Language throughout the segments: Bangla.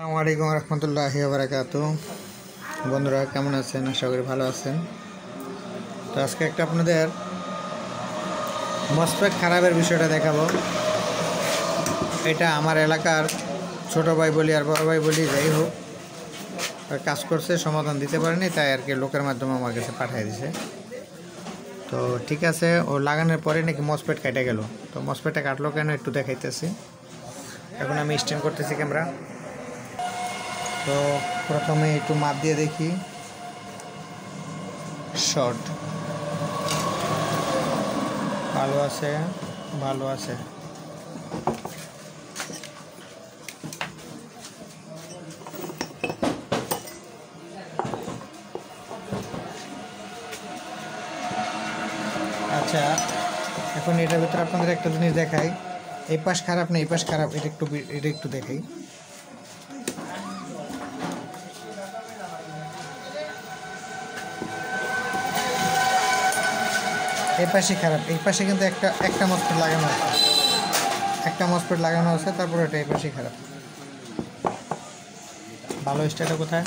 আসসালামু আলাইকুম রহমতুল্লাহি ওয়া বারাকাতুহু। বন্ধুরা কেমন আছেন? আশা করি ভালো আছেন। তো আজকে একটা আপনাদের মসফেট খারাপের বিষয়টা দেখাবো। এটা আমার এলাকার ছোট ভাই বলি আর বড় ভাই বলি, যাই হোক, কাজ করছে, সমাধান দিতে পারেনি, তাই আর কি লোকের মাধ্যমে আমার কাছে পাঠিয়ে দিছে। তো ঠিক আছে, ও লাগানোর পরে নাকি মসফেট কেটে গেল। তো মসফেটটা কাটলো কেন একটু দেখাইতেছি। এখন আমি স্ট্যান্ড করতেছি ক্যামেরা। তো প্রথমে একটু মাপ দিয়ে দেখি। শর্ট ভালো আছে, ভালো আছে। আচ্ছা, এখন এটার ভিতরে আপনাদের একটা জিনিস দেখাই। এই পাশ খারাপ না এই পাশ খারাপ, এটা একটু দেখাই। এই পাশে খারাপ, এই পাশে কিন্তু একটা মসফেট লাগানো আছে, তারপর এটা এই পাশে খারাপ। ভালো স্টার্টটা কোথায়?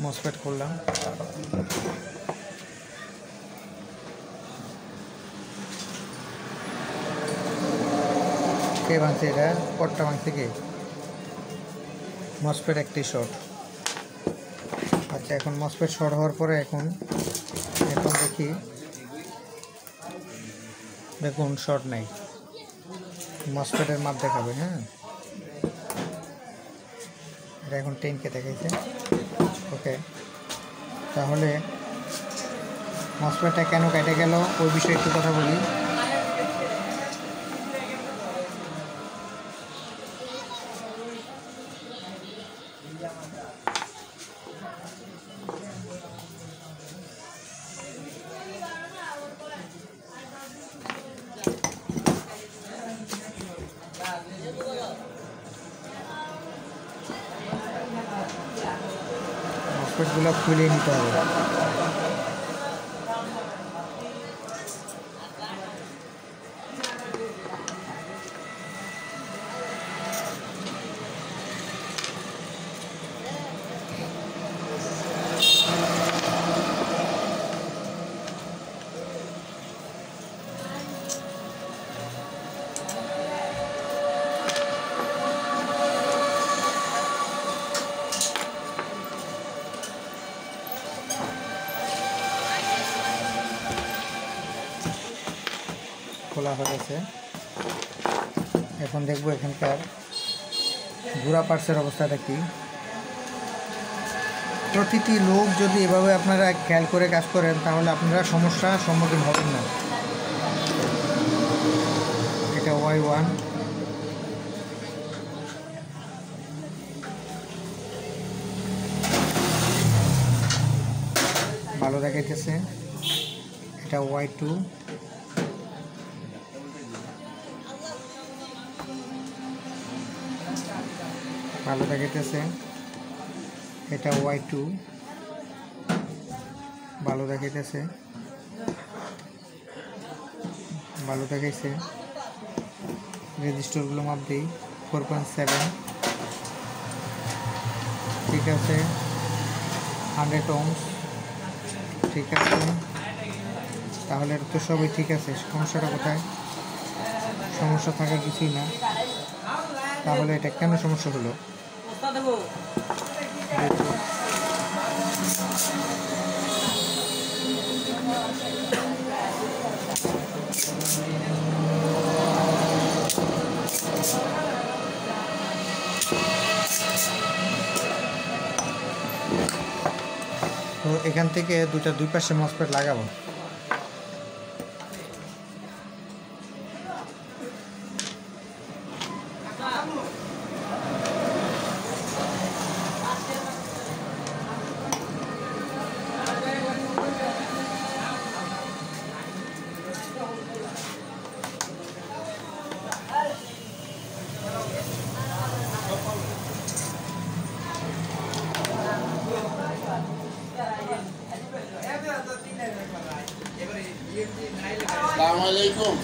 মসফেট করলাম, কে ভাঙছে এটা? পটটা ভাঙছে কে? মসফেট একটি শর্ট। আচ্ছা, এখন মসফেট শর্ট হওয়ার পরে এখন দেখি, দেখুন শর্ট নাই। মসফেটের মাপ দেখাবে। হ্যাঁ, এটা এখন 10K দেখাইছে। ওকে, তাহলে মসফেটটা কেন কেটে গেল ওই বিষয়ে একটু কথা বলি। মসফেটগুলো খুলে নিতে হবে। খোলা হয়ে গেছে। এখন দেখবো এখানকার গুড়া পার্টসের অবস্থাটা কি। প্রতিটি লোক যদি এভাবে আপনারা খেয়াল করে কাজ করেন তাহলে আপনারা সমস্যার সম্মুখীন হবেন না। এটা Y1, ভালো দেখাইতেছে। এটা Y2, ভালো দেখাইতেছে। এটা Y2, ভালো দেখাইতেছে, ভালো দেখাইছে। রেজিস্টারগুলো মাপ দিই, 4.7, ঠিক আছে। 100 ohms, ঠিক আছে। তাহলে তো সবই ঠিক আছে। সমস্যাটা কোথায়? সমস্যা থাকার কিছুই না। তাহলে এটা কেন সমস্যা হলো? তো এখান থেকে দুই পাশে মসফেট লাগাবো। আসসালামু আলাইকুম।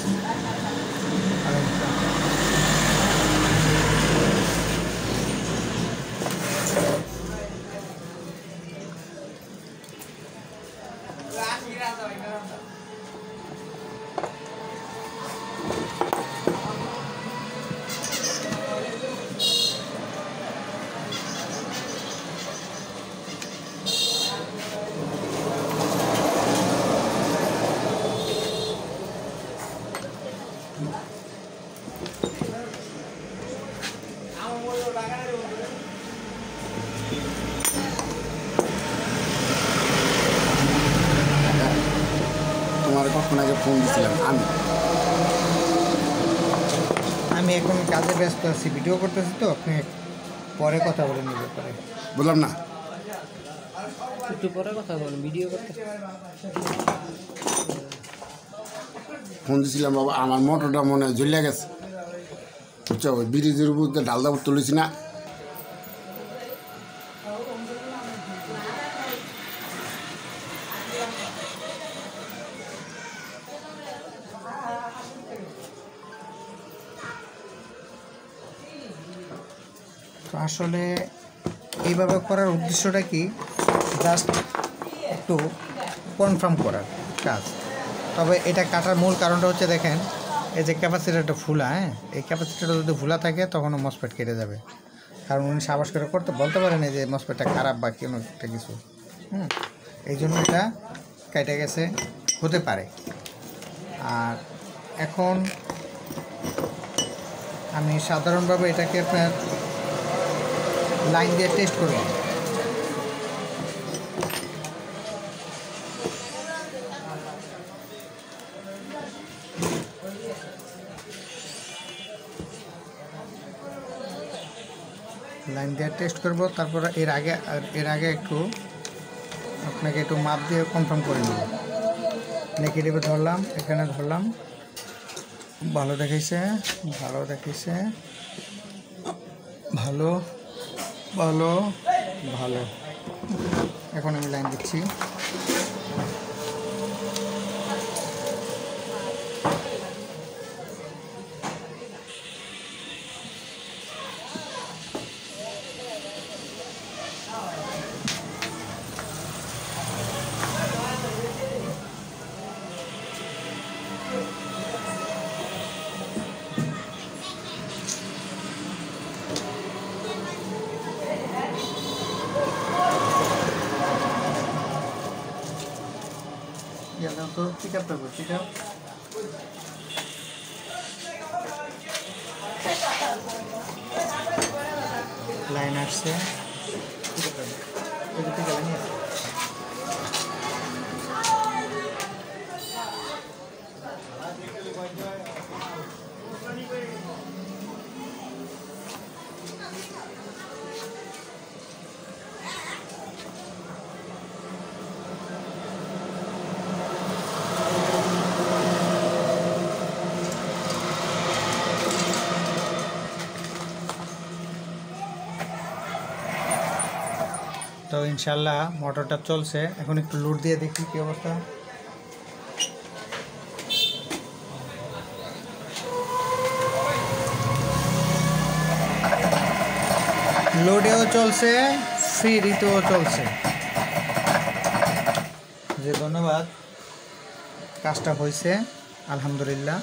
তোমার কখন আগে ফোন দিয়েছিলাম আমি এখন কাজে ব্যস্ত আছি, ভিডিও করতেছি, তো আপনি পরে কথা বলে নিবে পরে। বললাম না একটু পরে কথা বলেন, ভিডিও করতে। ফোন দিয়েছিলাম বাবা, আমার মোটরটা মনে হয় জ্বলিয়া গেছে, বুঝছো? ওই ব্রিজের উপর ডাল দাবর তুলেছি না, তো আসলে এইভাবে করার উদ্দেশ্যটা কি, জাস্ট একটু কনফার্ম করার কাজ। তবে এটা কাটার মূল কারণটা হচ্ছে, দেখেন এই যে ক্যাপাসিটারটা ফুলা, হ্যাঁ, এই ক্যাপাসিটারটা যদি ফুলা থাকে তখনও মসপেট কেটে যাবে। কারণ উনি সাবাস করে বলতে পারেন যে মসপেটটা খারাপ বা কোনো একটা কিছু, এই জন্য এটা কেটে গেছে, হতে পারে। আর এখন আমি সাধারণভাবে এটাকে আপনার লাইন দিয়ে টেস্ট করব। লাইন দিয়ে টেস্ট করব, তারপর এর আগে একটু আপনাকে একটু মাপ দিয়ে কনফার্ম করে নেব। নেগেটিভে ধরলাম, এখানে ধরলাম, ভালো দেখাইছে, ভালো দেখাইছে, ভালো ভালো ভালো। এখন আমি লাইন দিচ্ছি। তো পিক আপ করবো, পিক আপ লাইন আসছে, তো ইনশাল্লাহ মোটরটা চলছে। এখন একটু লোড দিয়ে দেখি কি অবস্থা। লোডেও চলছে, ফ্রিতেও চলছে। যে ধন্যবাদ, কাজটা হয়েছে আলহামদুলিল্লাহ।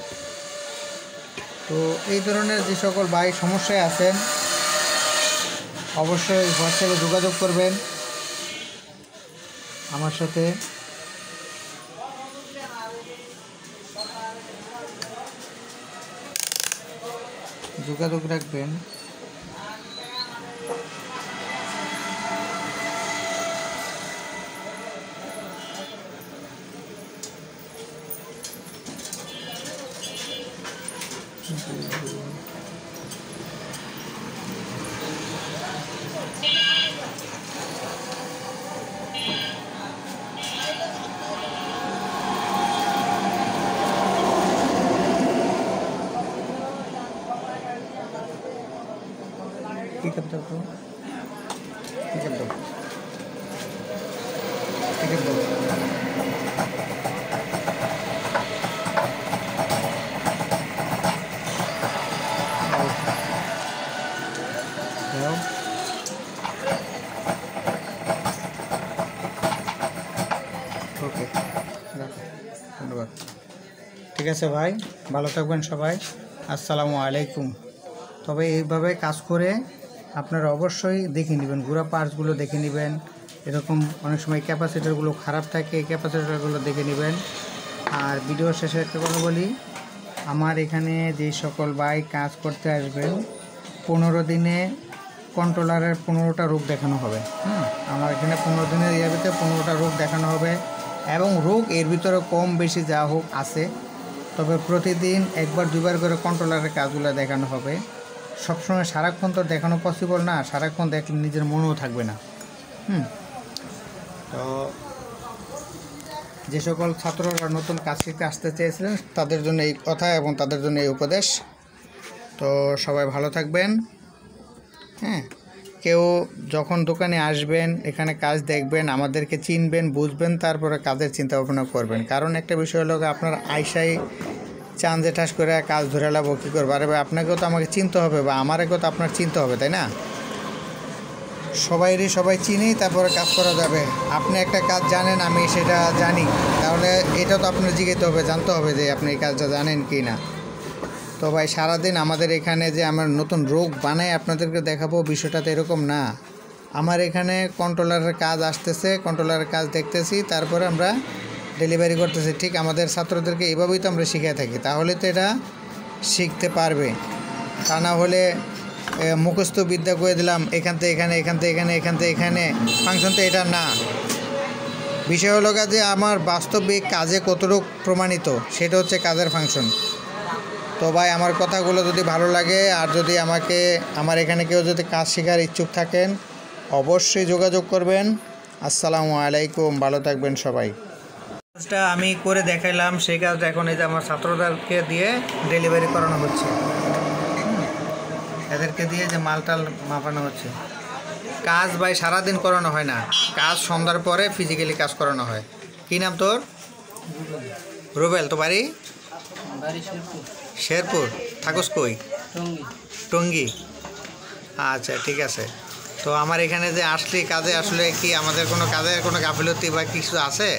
তো এই ধরনের যে সকল ভাই সমস্যায় আছেন, অবশ্যই হোয়াটসঅ্যাপে যোগাযোগ করবেন আমার সাথে। যোগাযোগ রাখবেন। पिकअप दो, पिकअप दो, पिकअप दो। ধন্যবাদ। ঠিক আছে ভাই, ভালো থাকবেন সবাই। আসসালামু আলাইকুম। তবে এইভাবে কাজ করে আপনারা অবশ্যই দেখে নেবেন, গুঁড়া পার্টসগুলো দেখে নেবেন। এরকম অনেক সময় ক্যাপাসিটারগুলো খারাপ থাকে, এই ক্যাপাসিটারগুলো দেখে নেবেন। আর ভিডিও শেষে একটা কথা বলি, আমার এখানে যে সকল ভাই কাজ করতে আসবেন 15 দিনে কন্ট্রোলারের 15টা রোগ দেখানো হবে। আমার এখানে 15 দিনের ইয়ের ভিতরে 15টা রোগ দেখানো হবে, এবং রোগ এর ভিতরে কম বেশি যা হোক আছে। তবে প্রতিদিন একবার দুবার করে কন্ট্রোলারের কাজগুলো দেখানো হবে। সবসময় সারাক্ষণ তো দেখানো পসিবল না, সারাক্ষণ দেখলে নিজের মনেও থাকবে না। তো যে সকল ছাত্ররা নতুন কাজ শিখতে আসতে চেয়েছিলেন তাদের জন্য এই কথা এবং তাদের জন্য এই উপদেশ। তো সবাই ভালো থাকবেন। কেউ যখন দোকানে আসবেন, এখানে কাজ দেখবেন, আমাদেরকে চিনবেন, বুঝবেন, তারপরে কাজের চিন্তা ভাবনা করবেন। কারণ একটা বিষয় হলো আপনার আইসাই চান যে ঠাস করে কাজ ধরে লাবো কী করবো। আরে ভাই, আপনাকেও তো আমাকে চিনতে হবে, বা আমারকেও তো আপনার চিনতে হবে, তাই না? সবাই চিনি, তারপরে কাজ করা যাবে। আপনি একটা কাজ জানেন, আমি সেটা জানি, তাহলে এটা তো আপনার জিজ্ঞাসা হবে, জানতে হবে যে আপনি এই কাজটা জানেন কি না। তো ভাই, সারাদিন আমাদের এখানে যে আমরা নতুন রোগ বানাই আপনাদেরকে দেখাবো, বিষয়টা তো এরকম না। আমার এখানে কন্ট্রোলারের কাজ আসতেছে, কন্ট্রোলারের কাজ দেখতেছি, তারপরে আমরা ডেলিভারি করতেছি। ঠিক আমাদের ছাত্রদেরকে এইভাবেই তো আমরা শিখে থাকি, তাহলে তো এটা শিখতে পারবে। তা না হলে মুখস্থ বিদ্যা করে দিলাম, এখান থেকে এখানে, এখান থেকে এখানে, এখান থেকে এখানে, ফাংশন তো এটা না। বিষয় হলো যে আমার বাস্তবিক কাজে কতটুকু প্রমাণিত, সেটা হচ্ছে কাজের ফাংশন। তো ভাই, আমার কথাগুলো যদি ভালো লাগে, আর যদি আমার এখানে কেউ যদি কাজ শেখার ইচ্ছুক থাকেন, অবশ্যই যোগাযোগ করবেন। আসসালামু আলাইকুম, ভালো থাকবেন সবাই। কাজটা আমি করে দেখাইলাম, সেই কাজটা এখন এই যে আমার ছাত্রদেরকে দিয়ে ডেলিভারি করানো হচ্ছে। এদেরকে দিয়ে যে মালটাল মাপানো হচ্ছে। কাজ ভাই সারাদিন করানো হয় না, কাজ সন্ধ্যার পরে ফিজিক্যালি কাজ করানো হয়। কী নাম তোর? রুবেল। তো বাড়ি? শেরপুর। থাকস কই? টঙ্গী। আচ্ছা, ঠিক আছে। তো আমার এখানে যে আসলি কাজে, আসলে কি আমাদের কোনো কাজের কোনো গাফিলতি বা কিছু আছে?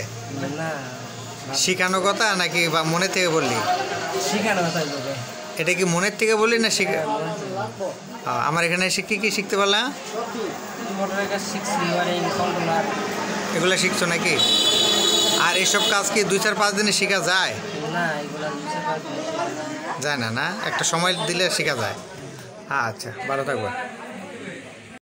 শিখানো কথা নাকি বা মনে থেকে বললি? শিখানো কথা। এটা কি মনের থেকে বললি না শিখা? আমার এখানে শিখে কি শিখতে পারলাম? এগুলো শিখছো নাকি? আর এসব কাজ কি 2-4-5 দিনে শেখা যায়? যায় না, না একটা সময় দিলে শেখা যায়। আচ্ছা, ভালো থাকবে।